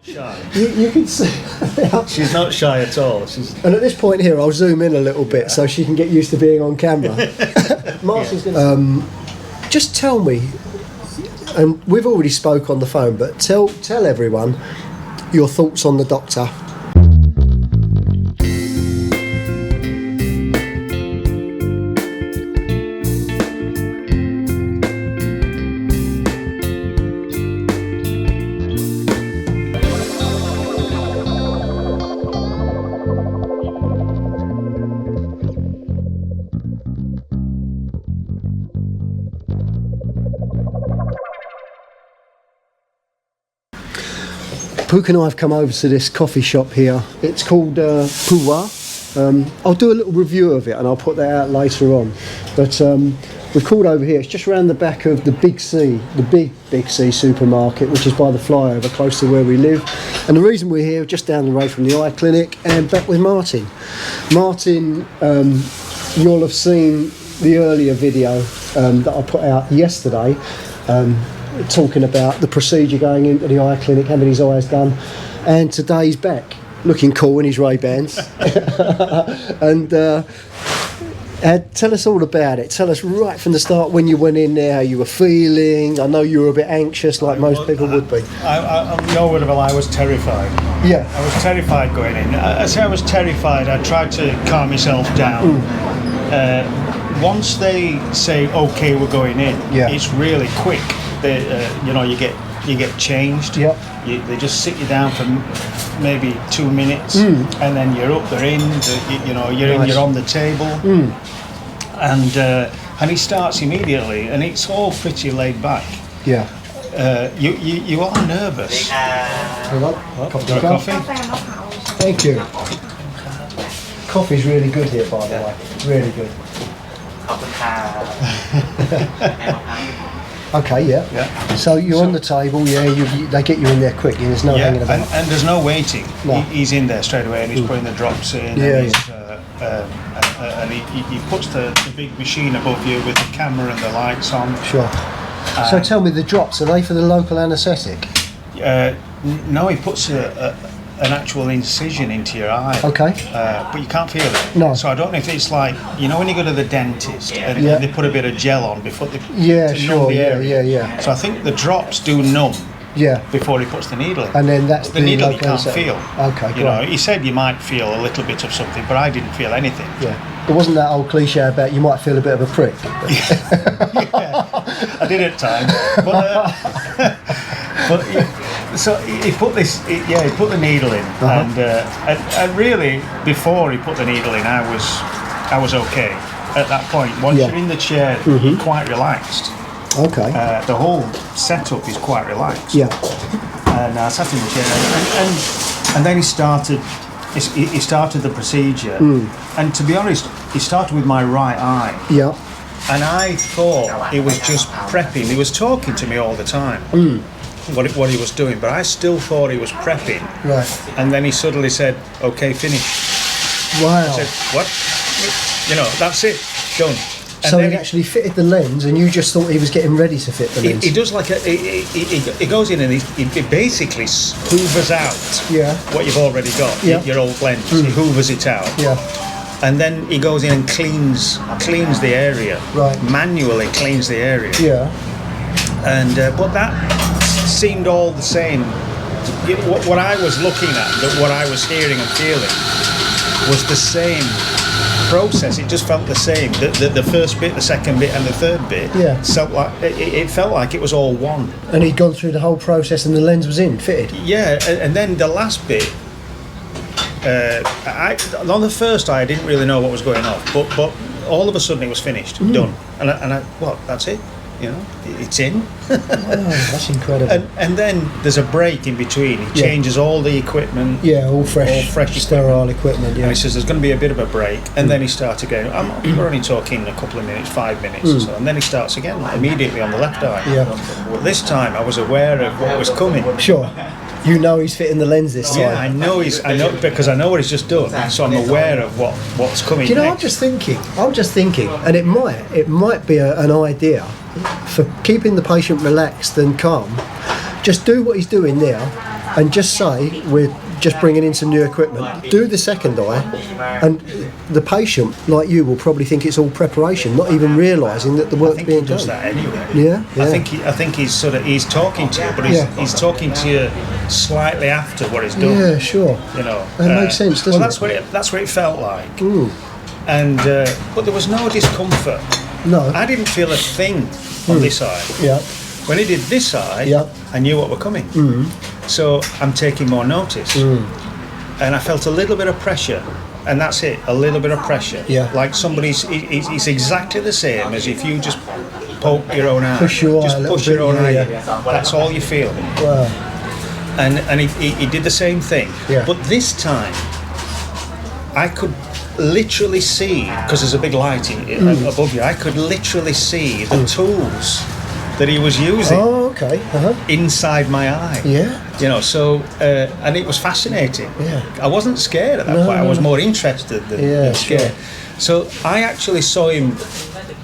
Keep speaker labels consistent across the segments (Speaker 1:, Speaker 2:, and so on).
Speaker 1: Shy.
Speaker 2: You can see.
Speaker 1: She's not shy at all.
Speaker 2: And at this point here, I'll zoom in a little bit so she can get used to being on camera. Martin's going to... just tell me, and we've already spoke on the phone, but tell everyone your thoughts on the Doctor. Pook and I have come over to this coffee shop here. It's called Puwa. I'll do a little review of it and I'll put that out later on. But we've called over here. It's just around the back of the Big C, the Big C supermarket, which is by the flyover, close to where we live. And the reason we're here, just down the road from the eye clinic, and back with Martin. Martin, you'll have seen the earlier video that I put out yesterday. Talking about the procedure going into the eye clinic, having his eyes done, and today he's back looking cool in his Ray-Bans. And tell us all about it. Tell us right from the start when you went in there, how you were feeling. I know you were a bit anxious, like most people would be.
Speaker 1: I'm no word of a lie, I was terrified.
Speaker 2: Yeah.
Speaker 1: I was terrified going in. I say I was terrified. I tried to calm myself down. Once they say, okay, we're going in, it's really quick. You get changed. Yep. They just sit you down for maybe 2 minutes, and then you're up. They're in. You're in. You're on the table, and he starts immediately, and it's all pretty laid back.
Speaker 2: Yeah.
Speaker 1: You are nervous. Coffee.
Speaker 2: Thank you. Coffee's really good here, by the way. Really good. Okay, yeah. So you're on the table, they get you in there quick, there's no hanging about.
Speaker 1: And there's no waiting. No. He's in there straight away and he's putting the drops in. And he puts the big machine above you with the camera and the lights on.
Speaker 2: Sure. So tell me, the drops, are they for the local anaesthetic?
Speaker 1: No, he puts an actual incision into your eye.
Speaker 2: Okay.
Speaker 1: But you can't feel it.
Speaker 2: No.
Speaker 1: So I don't know if it's like, when you go to the dentist and they put a bit of gel on before they numb the area.
Speaker 2: Yeah.
Speaker 1: So I think the drops do numb.
Speaker 2: Yeah.
Speaker 1: Before he puts the needle in.
Speaker 2: And then that's
Speaker 1: the needle you can't feel.
Speaker 2: Okay, great.
Speaker 1: He said you might feel a little bit of something, but I didn't feel anything.
Speaker 2: Yeah. It wasn't that old cliche about you might feel a bit of a prick.
Speaker 1: I did at times. So he put he put the needle in, and really before he put the needle in, I was okay at that point. Once you're in the chair, you're quite relaxed.
Speaker 2: Okay.
Speaker 1: The whole setup is quite relaxed.
Speaker 2: Yeah.
Speaker 1: And I sat in the chair, and then he started the procedure. And to be honest, he started with my right eye.
Speaker 2: Yeah.
Speaker 1: And I thought he was just prepping. He was talking to me all the time. What he was doing, but I still thought he was prepping.
Speaker 2: Right.
Speaker 1: And then he suddenly said, "Okay, finish."
Speaker 2: Wow.
Speaker 1: I said, "What? That's it, done." And
Speaker 2: so he actually fitted the lens, and you just thought he was getting ready to fit the lens.
Speaker 1: He does like he goes in and he basically hoovers out what you've already got, your old lens. He hoovers it out.
Speaker 2: Yeah.
Speaker 1: And then he goes in and cleans the area.
Speaker 2: Right.
Speaker 1: Manually cleans the area.
Speaker 2: Yeah.
Speaker 1: And but that seemed all the same. What I was looking at, what I was hearing and feeling, was the same process. It just felt the same. The first bit, the second bit, and the third bit.
Speaker 2: Yeah.
Speaker 1: It felt like it was all one.
Speaker 2: And he'd gone through the whole process, and the lens was fitted.
Speaker 1: Yeah, and then the last bit. On the first eye, I didn't really know what was going on, but all of a sudden it was finished, done, and I that's it. It's in.
Speaker 2: Wow, that's incredible.
Speaker 1: And then there's a break in between. He changes all the equipment.
Speaker 2: Yeah, all fresh sterile equipment. Yeah.
Speaker 1: And he says there's going to be a bit of a break, and then he starts again. We're only talking a couple of minutes, 5 minutes or so, and then he starts again immediately on the left eye.
Speaker 2: Yeah.
Speaker 1: This time I was aware of what was coming.
Speaker 2: Sure. You know he's fitting the lens this time.
Speaker 1: Yeah, I know because I know what he's just done, so I'm aware of what's coming.
Speaker 2: Next. I'm just thinking, and it might be an idea for keeping the patient relaxed and calm. Just do what he's doing now, and just say we're just bringing in some new equipment. Do the second eye, and the patient, like you, will probably think it's all preparation, not even realising that the work's being done.
Speaker 1: He does that anyway.
Speaker 2: Yeah.
Speaker 1: I think he's talking to you, but he's talking to you slightly after what he's done.
Speaker 2: Yeah, sure.
Speaker 1: You know,
Speaker 2: that makes sense, doesn't
Speaker 1: it? That's what it felt like. And but there was no discomfort.
Speaker 2: No,
Speaker 1: I didn't feel a thing on this eye.
Speaker 2: Yeah.
Speaker 1: When he did this eye, I knew what were coming. So I'm taking more notice. And I felt a little bit of pressure. And that's it, a little bit of pressure.
Speaker 2: Yeah.
Speaker 1: Like it's exactly the same as if you just poke your own eye.
Speaker 2: Push your eye
Speaker 1: just
Speaker 2: a little
Speaker 1: push your
Speaker 2: bit,
Speaker 1: own eye.
Speaker 2: yeah.
Speaker 1: That's all you feel.
Speaker 2: Wow.
Speaker 1: And he did the same thing.
Speaker 2: Yeah.
Speaker 1: But this time, I could literally see, because there's a big light above you, I could literally see the tools that he was using inside my eye.
Speaker 2: Yeah.
Speaker 1: You know, so, and it was fascinating.
Speaker 2: Yeah.
Speaker 1: I wasn't scared at that point. I was more interested than scared.
Speaker 2: Sure.
Speaker 1: So I actually saw him,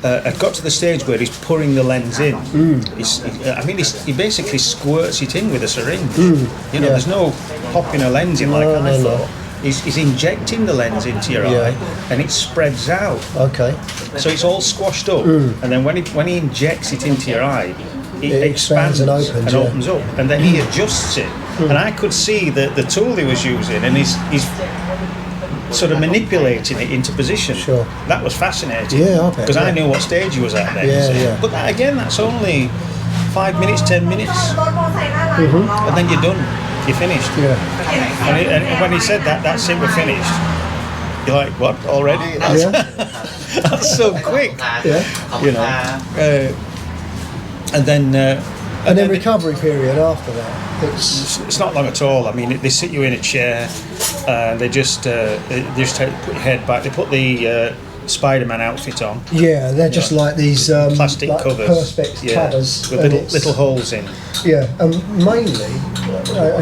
Speaker 1: I got to the stage where he's pouring the lens in. He basically squirts it in with a syringe. You know, there's no popping a lens in like I thought. He's injecting the lens into your eye, and it spreads out.
Speaker 2: Okay.
Speaker 1: So it's all squashed up, and then when he injects it into your eye, it expands and opens up, and then he adjusts it. And I could see the tool he was using, and he's sort of manipulating it into position.
Speaker 2: Sure.
Speaker 1: That was fascinating.
Speaker 2: Yeah, I bet.
Speaker 1: Because I knew what stage he was at then.
Speaker 2: Yeah.
Speaker 1: But again, that's only 5 minutes, 10 minutes, and then you're done. You're finished.
Speaker 2: Yeah.
Speaker 1: And when he said that, that's it, we're finished. You're like, what, already? That's so quick.
Speaker 2: Yeah.
Speaker 1: You know. And then
Speaker 2: recovery period after that.
Speaker 1: It's not long at all. I mean, they sit you in a chair, and they just put your head back. They put the Spider-Man outfit on.
Speaker 2: Yeah, they're just like these
Speaker 1: plastic
Speaker 2: like
Speaker 1: covers,
Speaker 2: perspex covers
Speaker 1: with little holes in.
Speaker 2: Yeah, and mainly,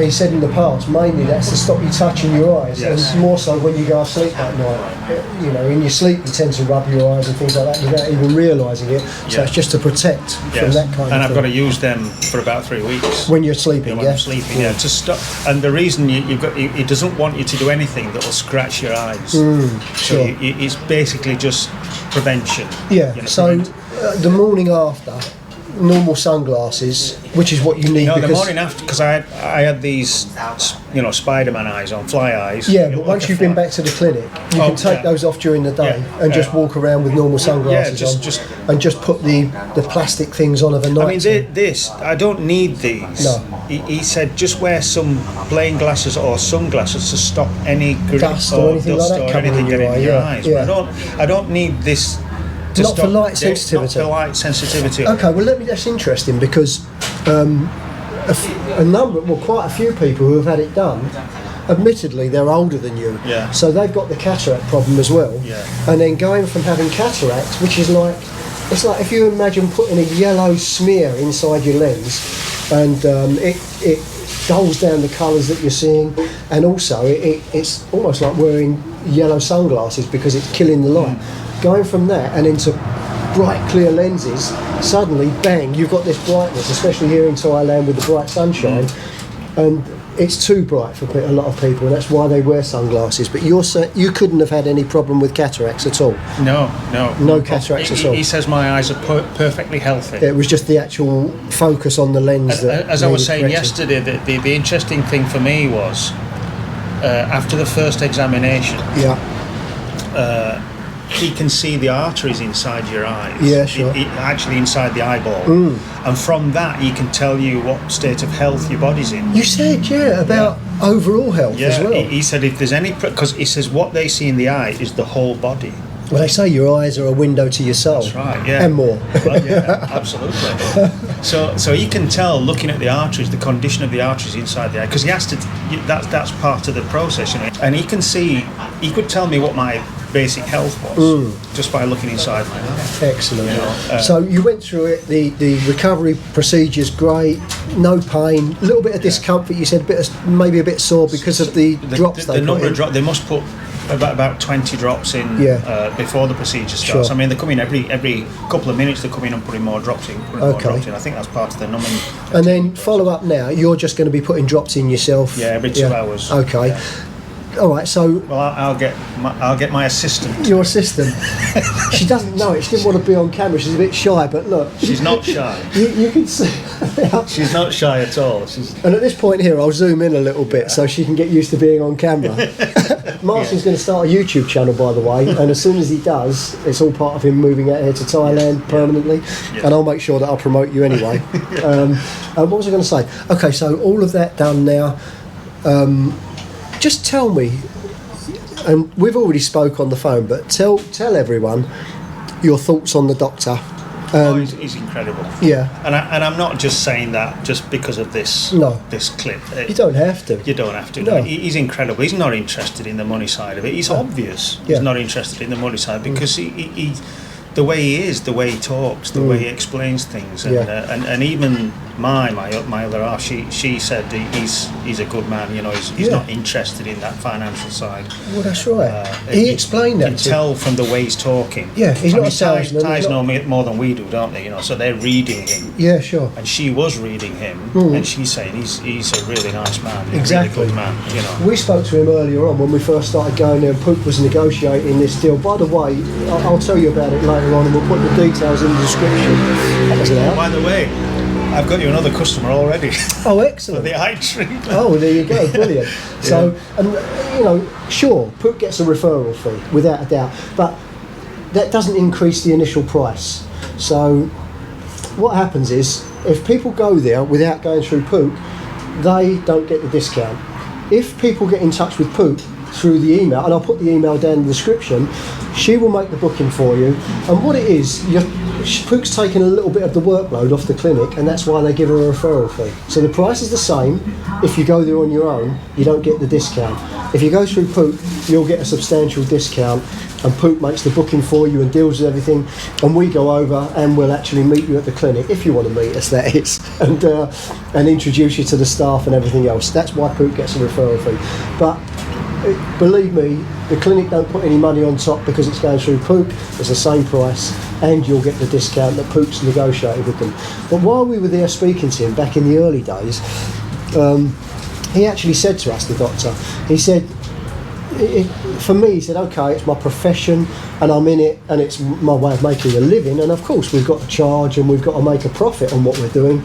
Speaker 2: he said in the past, mainly that's to stop you touching your eyes, and more so when you go to sleep at night. You know, in your sleep you tend to rub your eyes and things like that without even realising it. So it's just to protect from that kind of thing.
Speaker 1: And I've got to use them for about 3 weeks.
Speaker 2: When you're sleeping,
Speaker 1: when I'm sleeping, to stop. And the reason it doesn't want you to do anything that will scratch your eyes. So it's basically just prevention.
Speaker 2: Yeah.
Speaker 1: You know,
Speaker 2: so the morning after, normal sunglasses, which is what you need.
Speaker 1: No, the morning after, because I had these, Spider-Man eyes on, fly eyes.
Speaker 2: Yeah, but once you've been back to the clinic, you can take those off during the day and just walk around with normal sunglasses on, and just put the plastic things on overnight.
Speaker 1: I mean, I don't need these.
Speaker 2: No.
Speaker 1: He said just wear some plain glasses or sunglasses to stop any
Speaker 2: dust or anything like that coming in your eyes.
Speaker 1: But I don't need this.
Speaker 2: Not for light sensitivity.
Speaker 1: Not for light sensitivity.
Speaker 2: Okay, well, that's interesting because quite a few people who have had it done, admittedly, they're older than you.
Speaker 1: Yeah.
Speaker 2: So they've got the cataract problem as well.
Speaker 1: Yeah.
Speaker 2: And then going from having cataract, which is it's like if you imagine putting a yellow smear inside your lens, and it dulls down the colours that you're seeing, and also it's almost like wearing yellow sunglasses because it's killing the light. Going from that and into bright clear lenses, suddenly bang, you've got this brightness, especially here in Thailand with the bright sunshine, and it's too bright for a lot of people, and that's why they wear sunglasses. But you couldn't have had any problem with cataracts at all.
Speaker 1: No
Speaker 2: cataracts at all.
Speaker 1: He says my eyes are perfectly healthy.
Speaker 2: It was just the actual focus on the lens.
Speaker 1: As I was saying yesterday, the interesting thing for me was after the first examination. He can see the arteries inside your eyes.
Speaker 2: Yeah, sure.
Speaker 1: Actually inside the eyeball. And from that, he can tell you what state of health your body's in.
Speaker 2: You said, about overall health as well.
Speaker 1: He said if there's any... Because he says what they see in the eye is the whole body.
Speaker 2: Well, they say your eyes are a window to your soul.
Speaker 1: That's right, yeah.
Speaker 2: And more.
Speaker 1: Well, yeah, absolutely. So he can tell, looking at the arteries, the condition of the arteries inside the eye, because he has to... That's part of the process, And he could tell me what my basic health was just by looking inside my eye.
Speaker 2: Excellent. So you went through it, the recovery procedure's great, no pain, a little bit of discomfort, you said maybe a bit sore because of the drops they put in.
Speaker 1: They must put about 20 drops in before the procedure starts.
Speaker 2: Sure.
Speaker 1: I mean, they come in every couple of minutes. They come in and putting more drops in. More drops in. I think that's part of the numbing.
Speaker 2: And then follow up now. You're just going to be putting drops in yourself.
Speaker 1: Yeah, every 2 hours.
Speaker 2: Okay.
Speaker 1: Yeah.
Speaker 2: All right, so
Speaker 1: well, I'll get my assistant.
Speaker 2: Your assistant. She doesn't know it. She didn't want to be on camera. She's a bit shy, but look.
Speaker 1: She's not shy.
Speaker 2: You can see.
Speaker 1: She's not shy at all.
Speaker 2: And at this point here, I'll zoom in a little bit so she can get used to being on camera. Martin's going to start a YouTube channel, by the way, and as soon as he does, it's all part of him moving out here to Thailand permanently, and I'll make sure that I'll promote you anyway. What was I going to say? Okay, so all of that done now. Just tell me, and we've already spoke on the phone, but tell everyone your thoughts on the doctor.
Speaker 1: He's incredible.
Speaker 2: Yeah.
Speaker 1: And I'm not just saying that just because of this this clip.
Speaker 2: You don't have to.
Speaker 1: You don't have to.
Speaker 2: No.
Speaker 1: He's incredible. He's not interested in the money side of it. It's obvious he's not interested in the money side because he the way he is, the way he talks, the way he explains things, and even my other half, she said he's a good man. You know, he's not interested in that financial side.
Speaker 2: Well, that's right. He explained that.
Speaker 1: You can tell from the way he's talking.
Speaker 2: Yeah, he's not a salesman.
Speaker 1: Thais know more than we do, don't they? You know, so they're reading him.
Speaker 2: Yeah, sure.
Speaker 1: And she was reading him, and she's saying he's a really nice man.
Speaker 2: Exactly.
Speaker 1: A really good man. You know.
Speaker 2: We spoke to him earlier on when we first started going there, and Pook was negotiating this deal. By the way, I'll tell you about it later on, and we'll put the details in the description. That was allowed.
Speaker 1: By the way, I've got you another customer already.
Speaker 2: Oh, excellent.
Speaker 1: For the eye treatment.
Speaker 2: Oh, there you go. Brilliant. So, and you know, sure, Pook gets a referral fee, without a doubt, but that doesn't increase the initial price. So, what happens is, if people go there without going through Pook, they don't get the discount. If people get in touch with Pook through the email, and I'll put the email down in the description, she will make the booking for you. And what it is, Pook's taking a little bit of the workload off the clinic, and that's why they give her a referral fee. So the price is the same. If you go there on your own, you don't get the discount. If you go through Pook, you'll get a substantial discount, and Pook makes the booking for you and deals with everything, and we go over and we'll actually meet you at the clinic, if you want to meet us, that is, and introduce you to the staff and everything else. That's why Pook gets a referral fee. But believe me, the clinic don't put any money on top because it's going through Pook. It's the same price, and you'll get the discount that Pook's negotiated with them. But while we were there speaking to him back in the early days, he actually said to us, the doctor, he said, for me, he said, okay, it's my profession and I'm in it and it's my way of making a living, and of course we've got to charge and we've got to make a profit on what we're doing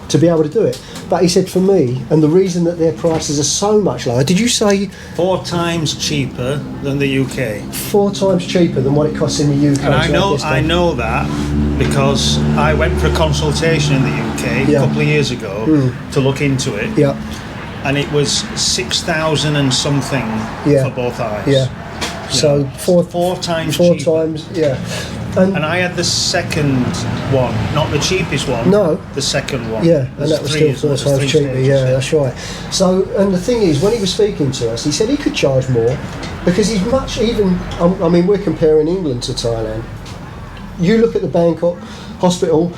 Speaker 2: to be able to do it. But he said, for me, and the reason that their prices are so much lower, did you say
Speaker 1: 4 times cheaper than the UK?
Speaker 2: 4 times cheaper than what it costs in the UK.
Speaker 1: And I know that because I went for a consultation in the UK a couple of years ago to look into it.
Speaker 2: Yeah.
Speaker 1: And it was 6,000 and something for both eyes.
Speaker 2: Yeah. So 4 times
Speaker 1: cheaper.
Speaker 2: 4 times, yeah.
Speaker 1: And I had the second one, not the cheapest one.
Speaker 2: No.
Speaker 1: The second one.
Speaker 2: Yeah, and that was still 4 times cheaper. Yeah, that's right. So, and the thing is, when he was speaking to us, he said he could charge more because he's much even. I mean, we're comparing England to Thailand. You look at the Bangkok hospital,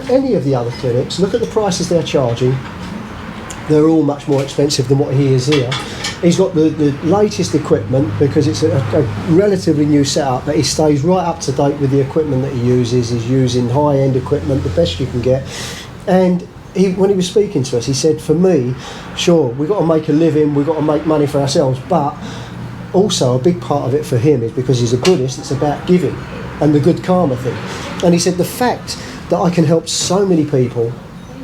Speaker 2: any of the other clinics, look at the prices they're charging. They're all much more expensive than what he is here. He's got the latest equipment because it's a relatively new setup, but he stays right up to date with the equipment that he uses. He's using high-end equipment, the best you can get. And when he was speaking to us, he said, for me, sure, we've got to make a living, we've got to make money for ourselves, but also a big part of it for him is because he's a Buddhist, it's about giving and the good karma thing. And he said, the fact that I can help so many people,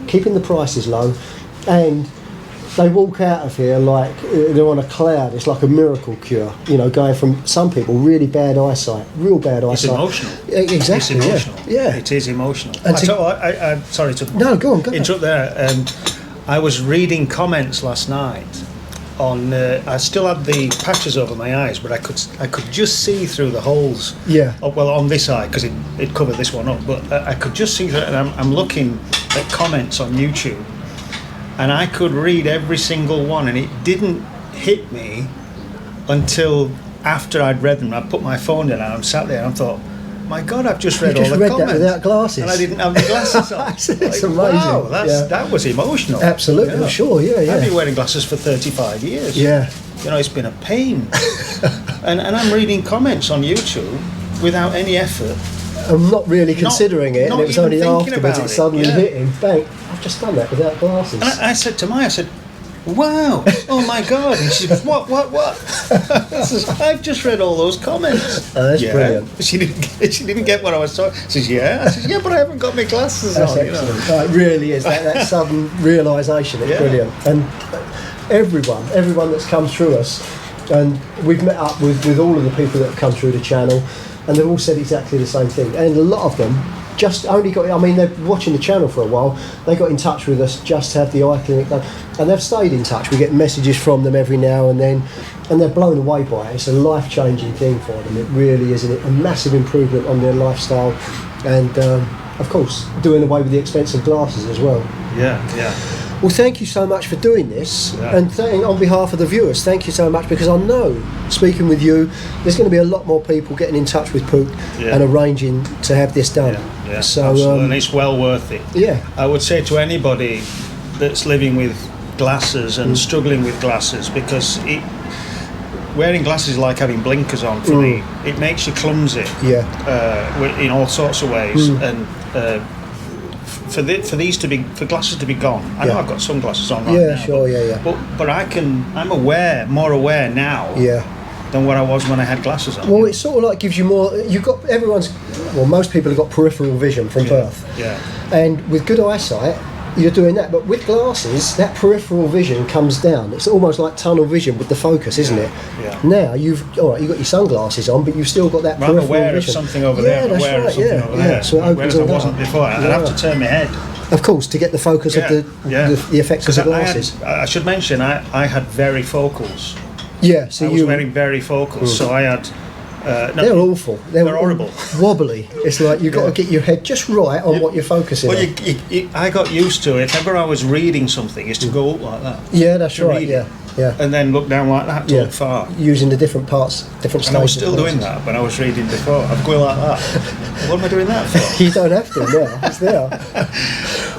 Speaker 2: keeping the prices low, and they walk out of here like they're on a cloud. It's like a miracle cure, you know, going from some people really bad eyesight, real bad eyesight.
Speaker 1: It's emotional.
Speaker 2: Exactly.
Speaker 1: It's emotional.
Speaker 2: Yeah.
Speaker 1: It is emotional.
Speaker 2: And
Speaker 1: I'm sorry to
Speaker 2: go on.
Speaker 1: interrupt there. I was reading comments last night on. I still had the patches over my eyes, but I could just see through the holes.
Speaker 2: Yeah.
Speaker 1: Well, on this eye because it covered this one up, but I could just see that, and I'm looking at comments on YouTube. And I could read every single one, and it didn't hit me until after I'd read them. I put my phone down and I sat there and I thought, my God, I've just read all the comments.
Speaker 2: That without glasses.
Speaker 1: And I didn't have the glasses on.
Speaker 2: It's amazing.
Speaker 1: Wow, that was emotional.
Speaker 2: Absolutely, sure, yeah.
Speaker 1: I've been wearing glasses for 35 years.
Speaker 2: Yeah.
Speaker 1: you know, it's been a pain. and I'm reading comments on YouTube without any effort.
Speaker 2: I'm not really considering it, and it was only afterwards it suddenly hit him. Bang! I've just done that without glasses.
Speaker 1: And I said to Maya, I said, "Wow! Oh my God!" And she said, "What? I says, I've just read all those comments."
Speaker 2: Oh, that's brilliant.
Speaker 1: She didn't get what I was talking. She says, "Yeah." I says, "Yeah, but I haven't got my glasses
Speaker 2: That's
Speaker 1: on."
Speaker 2: excellent. It really is that sudden realisation. It's brilliant. And everyone that's come through us, and we've met up with all of the people that have come through the channel, and they've all said exactly the same thing. And a lot of them just only got, I mean, they're watching the channel for a while, they got in touch with us just to have the eye clinic done, and they've stayed in touch. We get messages from them every now and then, and they're blown away by it. It's a life-changing thing for them. It really is, a massive improvement on their lifestyle, and of course doing away with the expensive glasses as well.
Speaker 1: Yeah.
Speaker 2: Well, thank you so much for doing this, and on behalf of the viewers, thank you so much, because I know, speaking with you, there's going to be a lot more people getting in touch with Pook and arranging to have this done.
Speaker 1: Yeah,
Speaker 2: so
Speaker 1: absolutely. And it's well worth it.
Speaker 2: Yeah.
Speaker 1: I would say to anybody that's living with glasses and struggling with glasses, because wearing glasses is like having blinkers on for me. It makes you clumsy.
Speaker 2: Yeah.
Speaker 1: In all sorts of ways, and for glasses to be gone. I know I've got sunglasses on right now.
Speaker 2: Yeah, sure, yeah.
Speaker 1: But I'm more aware now.
Speaker 2: Yeah.
Speaker 1: Than what I was when I had glasses on.
Speaker 2: Well, it sort of like gives you more. Most people have got peripheral vision from birth.
Speaker 1: Yeah.
Speaker 2: And with good eyesight, you're doing that. But with glasses, that peripheral vision comes down. It's almost like tunnel vision with the focus, isn't it?
Speaker 1: Yeah.
Speaker 2: Now you've got your sunglasses on, but you've still got that peripheral vision.
Speaker 1: I'm aware of something over there.
Speaker 2: That's
Speaker 1: aware
Speaker 2: right.
Speaker 1: Of something over there.
Speaker 2: So it opens
Speaker 1: whereas I wasn't before. I'd have to turn my head.
Speaker 2: Of course, to get the focus of the effects of the glasses.
Speaker 1: I should mention, I had varifocals.
Speaker 2: Yeah, so
Speaker 1: I was wearing varifocals, so I had.
Speaker 2: They're awful. They're
Speaker 1: horrible.
Speaker 2: Wobbly. It's like you've got to get your head just right on what you're focusing on.
Speaker 1: Well, I got used to it. If ever I was reading something, is to go up like that.
Speaker 2: Yeah, that's right. Yeah.
Speaker 1: And then look down like that to look far.
Speaker 2: Using the different parts, different stages.
Speaker 1: And I was still doing that when I was reading before. I'd go like that. What am I doing that for?
Speaker 2: You don't have to now. It's there.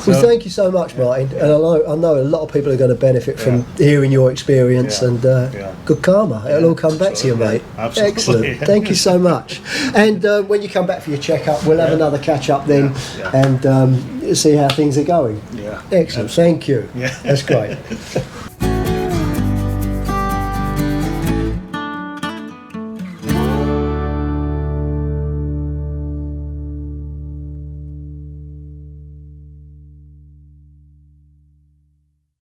Speaker 2: Well, thank you so much, Martin. And I know a lot of people are going to benefit from hearing your experience, and good karma. It'll all come back to you, mate.
Speaker 1: Absolutely.
Speaker 2: Excellent. Thank you so much. And when you come back for your checkup, we'll have another catch up then, and see how things are going.
Speaker 1: Yeah.
Speaker 2: Excellent. Thank you.
Speaker 1: Yeah.
Speaker 2: That's great.